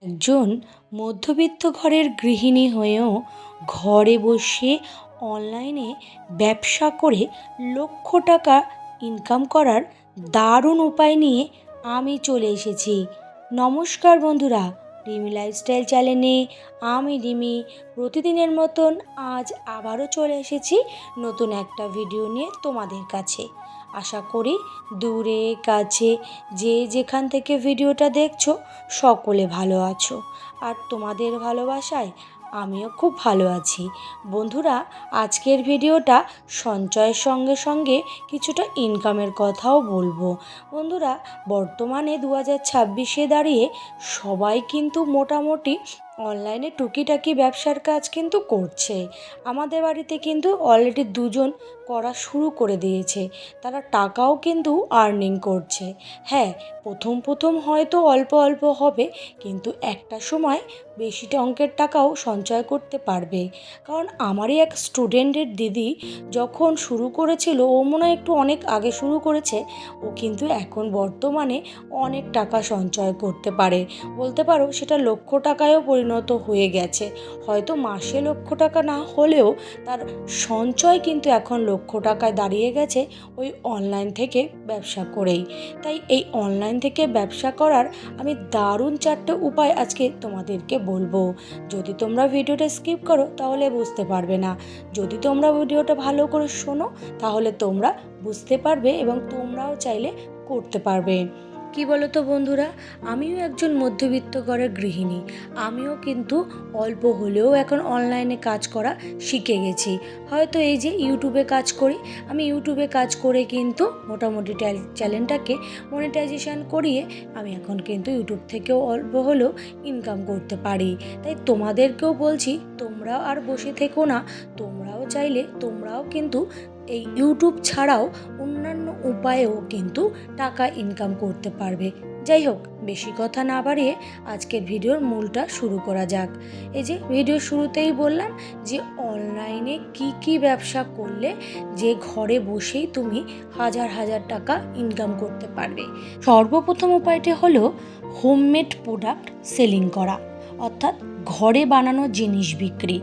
একজন মধ্যবিত্ত ঘরের গৃহিণী হয়েও ঘরে বসে অনলাইনে ব্যবসা করে লক্ষ টাকা ইনকাম করার দারুণ উপায় নিয়ে আমি চলে এসেছি। নমস্কার বন্ধুরা, রিমি লাইফস্টাইল চ্যানেলে আমি রিমি প্রতিদিনের মতন আজ আবারও চলে এসেছি নতুন একটা ভিডিও নিয়ে তোমাদের কাছে। আশা করি দূরে কাছে যে যেখান থেকে ভিডিওটা দেখছো সকলে ভালো আছো, আর তোমাদের ভালোবাসায় আমিও খুব ভালো আছি। বন্ধুরা, আজকের ভিডিওটা সঞ্চয়ের সঙ্গে সঙ্গে কিছুটা ইনকামের কথাও বলবো। বন্ধুরা, বর্তমানে 2026-এ দাঁড়িয়ে সবাই কিন্তু মোটামুটি অনলাইনে টুকিটাকি ব্যবসার কাজ কিন্তু করছে। আমাদের বাড়িতে কিন্তু অলরেডি দুজন করা শুরু করে দিয়েছে, তারা টাকাও কিন্তু আর্নিং করছে। হ্যাঁ, প্রথম প্রথম হয়তো অল্প অল্প হবে, কিন্তু একটা সময় বেশিটা অঙ্কের টাকাও সঞ্চয় করতে পারবে। কারণ আমারই এক স্টুডেন্টের দিদি যখন শুরু করেছিল, ও মনে হয় একটু অনেক আগে শুরু করেছে, ও কিন্তু এখন বর্তমানে অনেক টাকা সঞ্চয় করতে পারে। বলতে পারো সেটা লক্ষ টাকায়ও পরিণত হয়ে গেছে। হয়তো মাসে লক্ষ টাকা না হলেও তার সঞ্চয় কিন্তু এখন লক্ষ টাকায় দাঁড়িয়ে গেছে ওই অনলাইন থেকে ব্যবসা করেই। তাই এই অনলাইন থেকে ব্যবসা করার আমি দারুণ 4টে উপায় আজকে তোমাদেরকে বলবো। যদি তোমরা ভিডিওটা স্কিপ করো তাহলে বুঝতে পারবে না, যদি তোমরা ভিডিওটা ভালো করে শোনো তাহলে তোমরা বুঝতে পারবে এবং তোমরাও চাইলে করতে পারবে। কি বলো তো বন্ধুরা, আমিও একজন মধ্যবিত্ত ঘরের গৃহিণী। আমিও কিন্তু অল্প হলেও এখন অনলাইনে কাজ করা শিখে গেছি। হয়তো এই যে ইউটিউবে কাজ করি, আমি ইউটিউবে কাজ করে কিন্তু মোটামুটি চ্যানেলটাকে মনিটাইজেশন করিয়ে আমি এখন কিন্তু ইউটিউব থেকেও অল্প হলেও ইনকাম করতে পারি। তাই তোমাদেরকেও বলছি, তোমরাও আর বসে থেকো না, তোমরাও চাইলে তোমরাও কিন্তু এই ইউটিউব ছাড়াও অন্যান্য উপায়েও কিন্তু টাকা ইনকাম করতে পারবে। যাই হোক, বেশি কথা না বাড়িয়ে আজকের ভিডিওর মূলটা শুরু করা যাক। এই যে ভিডিও শুরুতেই বললাম যে অনলাইনে কি ব্যবসা করলে যে ঘরে বসেই তুমি হাজার হাজার টাকা ইনকাম করতে পারবে। সর্বপ্রথম উপায়টি হলো হোমমেড প্রোডাক্ট সেলিং করা, অর্থাৎ ঘরে বানানো জিনিস বিক্রি।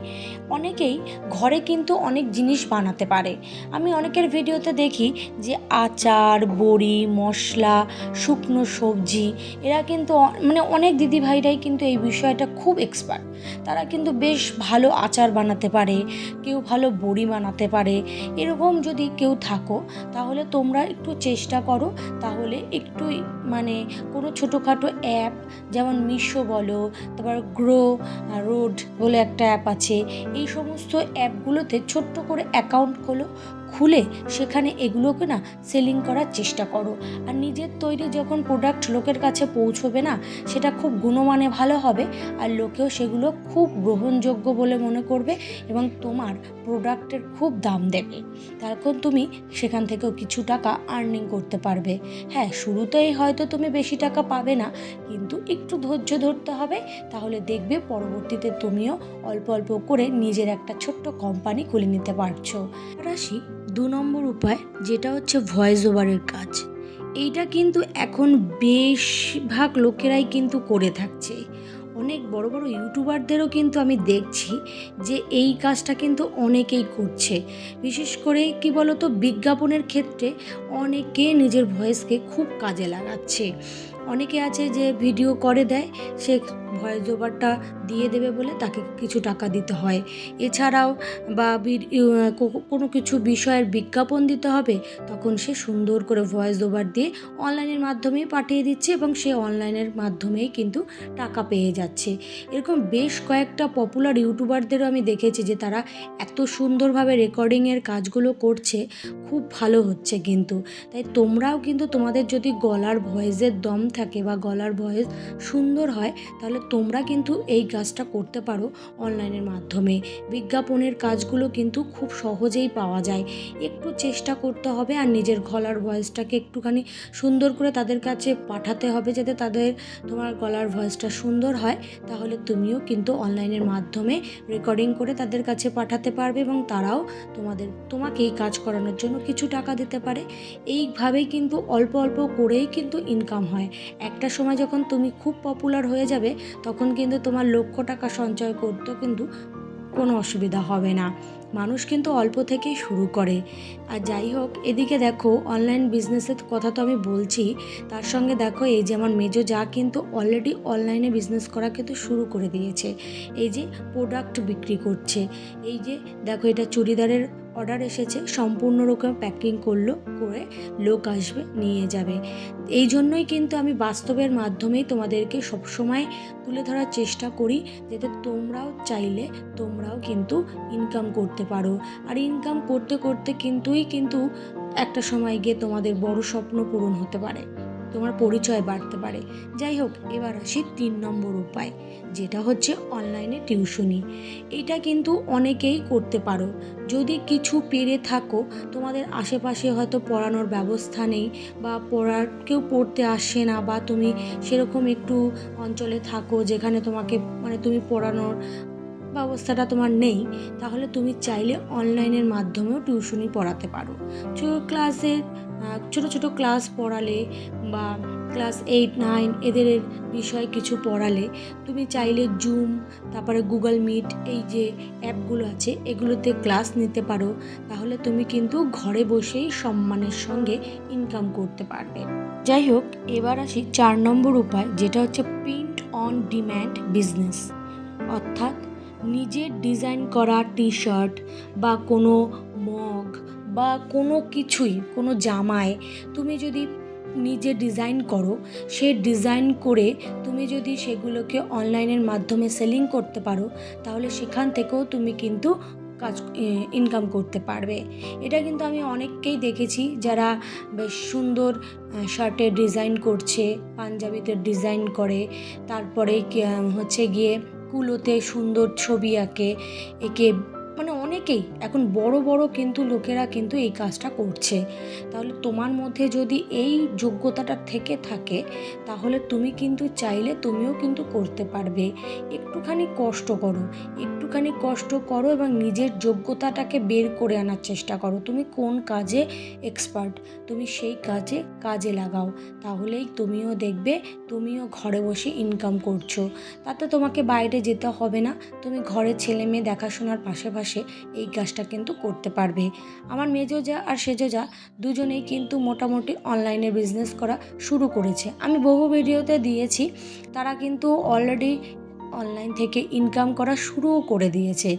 অনেকেই ঘরে কিন্তু অনেক জিনিস বানাতে পারে। আমি অনেকের ভিডিওতে দেখি যে আচার, বড়ি, মশলা, শুকনো সবজি, এরা কিন্তু মানে অনেক দিদিভাইরাই কিন্তু এই বিষয়টা খুব এক্সপার্ট। তারা কিন্তু বেশ ভালো আচার বানাতে পারে, কেউ ভালো বড়ি বানাতে পারে। এরকম যদি কেউ থাকো তাহলে তোমরা একটু চেষ্টা করো, তাহলে একটু মানে কোনো ছোটোখাটো অ্যাপ যেমন মিশো বলো, তারপর গ্রো রোড বলে একটা অ্যাপ আছে, এই সমস্ত অ্যাপগুলোতে ছোট্ট করে অ্যাকাউন্ট খুলে সেখানে এগুলোকে না সেলিং করার চেষ্টা করো। আর নিজের তৈরি যখন প্রোডাক্ট লোকের কাছে পৌঁছবে না, সেটা খুব গুণমানে ভালো হবে, আর লোকেও সেগুলো খুব গ্রহণযোগ্য বলে মনে করবে এবং তোমার প্রোডাক্টের খুব দাম দেবে। তখন তুমি সেখান থেকেও কিছু টাকা আর্নিং করতে পারবে। হ্যাঁ, শুরুতেই হয়তো তুমি বেশি টাকা পাবে না, কিন্তু একটু ধৈর্য ধরতে হবে, তাহলে দেখবে পরবর্তীতে তুমিও অল্প অল্প করে নিজের একটা ছোট্ট কোম্পানি খুলে নিতে পারছো। আসি 2 নম্বর উপায়, যেটা হচ্ছে ভয়েস ওভারের কাজ। এইটা কিন্তু এখন বেশিরভাগ লোকেরাই কিন্তু করে থাকছে। অনেক বড় বড় ইউটিউবারদেরও কিন্তু আমি দেখছি যে এই কাজটা কিন্তু অনেকেই করছে। বিশেষ করে কি বলতো, বিজ্ঞাপনের ক্ষেত্রে অনেকে নিজের ভয়েসকে খুব কাজে লাগাচ্ছে। অনেকে আছে যে ভিডিও করে দেয়, সে ভয়েস ওভারটা দিয়ে দেবে বলে তাকে কিছু টাকা দিতে হয়। এছাড়াও বা কোনো কিছু বিষয়ের বিজ্ঞাপন দিতে হবে, তখন সে সুন্দর করে ভয়েস ওভার দিয়ে অনলাইনের মাধ্যমেই পাঠিয়ে দিচ্ছে এবং সে অনলাইনের মাধ্যমেই কিন্তু টাকা পেয়ে যাচ্ছে। এরকম বেশ কয়েকটা পপুলার ইউটিউবারদেরও আমি দেখেছি যে তারা এত সুন্দরভাবে রেকর্ডিংয়ের কাজগুলো করছে, খুব ভালো হচ্ছে কিন্তু। তাই তোমরাও কিন্তু তোমাদের যদি গলার ভয়েসের দম থাকে বা গলার ভয়েস সুন্দর হয়, তাহলে তোমরা কিন্তু এই কাজটা করতে পারো অনলাইনের মাধ্যমে। বিজ্ঞাপনের কাজগুলো কিন্তু খুব সহজেই পাওয়া যায়, একটু চেষ্টা করতে হবে আর নিজের গলার ভয়েসটাকে একটুখানি সুন্দর করে তাদের কাছে পাঠাতে হবে, যাতে তোমার গলার ভয়েসটা সুন্দর হয়। তাহলে তুমিও কিন্তু অনলাইনের মাধ্যমে রেকর্ডিং করে তাদের কাছে পাঠাতে পারবে এবং তারাও তোমাকে এই কাজ করানোর জন্য কিছু টাকা দিতে পারে। এইভাবেই কিন্তু অল্প অল্প করেই কিন্তু ইনকাম হয়। একটা সময় যখন তুমি খুব পপুলার হয়ে যাবে তখন কিন্তু তোমার লক্ষ টাকা সঞ্চয় করতেও কিন্তু কোনো অসুবিধা হবে না। মানুষ কিন্তু অল্প থেকেই শুরু করে। আর যাই হোক, এদিকে দেখো অনলাইন বিজনেসের কথা তো আমি বলছি, তার সঙ্গে দেখো এই যে আমার মেজো যা কিন্তু অলরেডি অনলাইনে বিজনেস করা কিন্তু শুরু করে দিয়েছে। এই যে প্রোডাক্ট বিক্রি করছে, এই যে দেখো এটা চুড়িদারের অর্ডার এসেছে, সম্পূর্ণ রকম প্যাকিং করে লোক আসবে নিয়ে যাবে। এই জন্যই কিন্তু আমি বাস্তবের মাধ্যমেই তোমাদেরকে সবসময় তুলে ধরার চেষ্টা করি, যাতে তোমরাও চাইলে তোমরাও কিন্তু ইনকাম করতে পারো। আর ইনকাম করতে করতে কিন্তু একটা সময় গিয়ে তোমাদের বড় স্বপ্ন পূরণ হতে পারে, তোমার পরিচয় বাড়তে পারে। যাই হোক, এবার আসি 3 নম্বর উপায়, যেটা হচ্ছে অনলাইনে টিউশনি। এটা কিন্তু অনেকেই করতে পারো যদি কিছু পেরে থাকো। তোমাদের আশেপাশে হয়তো পড়ানোর ব্যবস্থা নেই, বা কেউ পড়তে আসে না, বা তুমি সেরকম একটু অঞ্চলে থাকো যেখানে তোমাকে তুমি পড়ানোর ব্যবস্থাটা তোমার নেই, তাহলে তুমি চাইলে অনলাইনের মাধ্যমেও টিউশনি পড়াতে পারো। ছোটো ছোটো ক্লাস পড়ালে, বা ক্লাস 8, 9 এদের বিষয়ে কিছু পড়ালে তুমি চাইলে জুম, তারপরে গুগল মিট, এই যে অ্যাপগুলো আছে এগুলোতে ক্লাস নিতে পারো। তাহলে তুমি কিন্তু ঘরে বসেই সম্মানের সঙ্গে ইনকাম করতে পারবে। যাই হোক, এবার আসি 4 নম্বর উপায়, যেটা হচ্ছে প্রিন্ট অন ডিম্যান্ড বিজনেস। অর্থাৎ নিজের ডিজাইন করা টি শার্ট বা কোনো মগ বা কোনো কিছুই, কোনো জামায় তুমি যদি নিজে ডিজাইন করো, সে ডিজাইন করে তুমি যদি সেগুলোকে অনলাইনের মাধ্যমে সেলিং করতে পারো, তাহলে সেখান থেকেও তুমি কিন্তু ইনকাম করতে পারবে। এটা কিন্তু আমি অনেককেই দেখেছি যারা বেশ সুন্দর শার্টের ডিজাইন করছে, পাঞ্জাবিতে ডিজাইন করে, তারপরে হচ্ছে গিয়ে কুলোতে সুন্দর ছবি এঁকে অনেকেই এখন বড় বড় কিন্তু লোকেরা কিন্তু এই কাজটা করছে। তাহলে তোমার মধ্যে যদি এই যোগ্যতাটা থেকে থাকে, তাহলে তুমি কিন্তু চাইলে তুমিও কিন্তু করতে পারবে। একটুখানি কষ্ট করো এবং নিজের যোগ্যতাটাকে বের করে আনার চেষ্টা করো। তুমি কোন কাজে এক্সপার্ট, তুমি সেই কাজে লাগাও, তাহলেই তুমিও দেখবে তুমিও ঘরে বসে ইনকাম করছো। তাতে তোমাকে বাইরে যেতে হবে না, তুমি ঘরে ছেলে মেয়ে দেখাশোনার পাশে এই কাজটা কিন্তু করতে পারবে। আমার মেজো যা আর সেজো যা দুজনেই কিন্তু মোটামুটি অনলাইনে বিজনেস করা শুরু করেছে। আমি বহু ভিডিওতে দিয়েছি, তারা কিন্তু অলরেডি অনলাইন থেকে ইনকাম করা শুরুও করে দিয়েছে।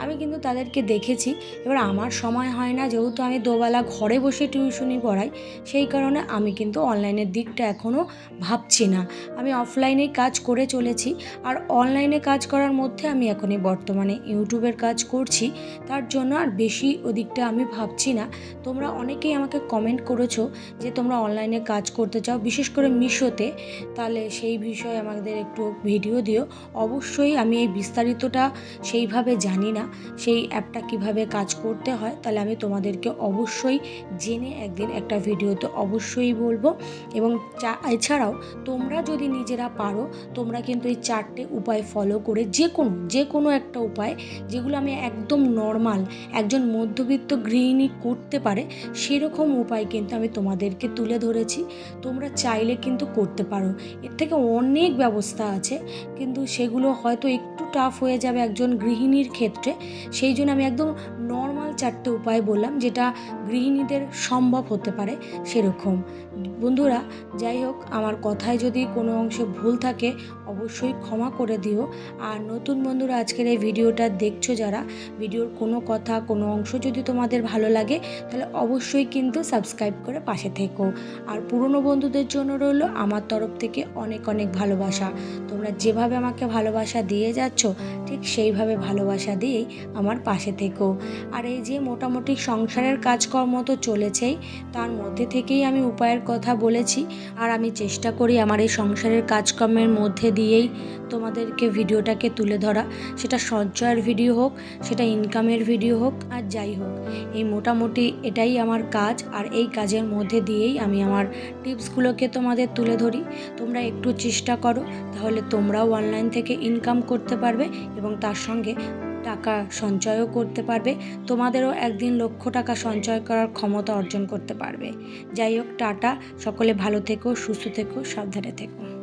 আমি কিন্তু তাদেরকে দেখেছি। এবার আমার সময় হয় না, যেহেতু আমি দুবেলা ঘরে বসে টিউশনি পড়াই, সেই কারণে আমি কিন্তু অনলাইনের দিকটা এখনও ভাবছি না। আমি অফলাইনেই কাজ করে চলেছি, আর অনলাইনে কাজ করার মধ্যে আমি এখনই বর্তমানে ইউটিউবের কাজ করছি, তার জন্য আর বেশি ওদিকটা আমি ভাবছি না। তোমরা অনেকেই আমাকে কমেন্ট করেছো যে তোমরা অনলাইনে কাজ করতে চাও, বিশেষ করে মিশোতে, তাহলে সেই বিষয়ে আমাদের একটু ভিডিও দিও। অবশ্যই আমি এই বিস্তারিতটা সেইভাবে জানি না, সেই অ্যাপটা কিভাবে কাজ করতে হয়, তাহলে আমি তোমাদেরকে অবশ্যই জেনে একদিন একটা ভিডিওতে অবশ্যই বলবো। এবং এছাড়াও তোমরা যদি নিজেরা পারো, তোমরা কিন্তু এই 4টে উপায় ফলো করে যে কোনো একটা উপায়, যেগুলো আমি একদম নর্মাল একজন মধ্যবিত্ত গৃহিণী করতে পারে, সেরকম উপায় কিন্তু আমি তোমাদেরকে তুলে ধরেছি। তোমরা চাইলে কিন্তু করতে পারো। এর থেকে অনেক ব্যবস্থা আছে, কিন্তু সেগুলো হয়তো একটু টাফ হয়ে যাবে একজন গৃহিণীর ক্ষেত্রে। সেই জন্য আমি একদম নর্মাল 4টে উপায় বললাম, যেটা গৃহিণীদের সম্ভব হতে পারে সেরকম। বন্ধুরা, যাই হোক, আমার কথায় যদি কোনো অংশে ভুল থাকে অবশ্যই ক্ষমা করে দিও। আর নতুন বন্ধুরা আজকের এই ভিডিওটা দেখছো যারা, ভিডিওর কোনো কথা কোনো অংশ যদি তোমাদের ভালো লাগে, তাহলে অবশ্যই কিন্তু সাবস্ক্রাইব করে পাশে থেকো। আর পুরনো বন্ধুদের জন্য রইল আমার তরফ থেকে অনেক অনেক ভালোবাসা। তোমরা যেভাবে আমাকে ভালোবাসা দিয়ে যাচ্ছ, ঠিক সেইভাবে ভালোবাসা দিয়েই আমার পাশে থেকো। আর এই যে মোটামুটি সংসারের কাজকর্ম তো চলেছেই, তার মধ্যে থেকেই আমি উপায়ের কথা বলেছি। আর আমি চেষ্টা করি আমার এই সংসারের কাজকর্মের মধ্যে দিয়েই তোমাদেরকে ভিডিওটাকে তুলে ধরা, সেটা সঞ্চয়ের ভিডিও হোক, সেটা ইনকামের ভিডিও হোক, আর যাই হোক, এই মোটামুটি এটাই আমার কাজ। আর এই কাজের মধ্যে দিয়েই আমি আমার টিপসগুলোকে তোমাদের তুলে ধরি। তোমরা একটু চেষ্টা করো, তাহলে তোমরাও অনলাইন থেকে ইনকাম করতে পারবে এবং তার সঙ্গে টাকা সঞ্চয়ও করতে পারবে, তোমাদেরও একদিন লক্ষ টাকা সঞ্চয় করার ক্ষমতা অর্জন করতে পারবে। যাই হোক, টাটা, সকলে ভালো থেকো, সুস্থ থেকো, সাবধানে থেকো।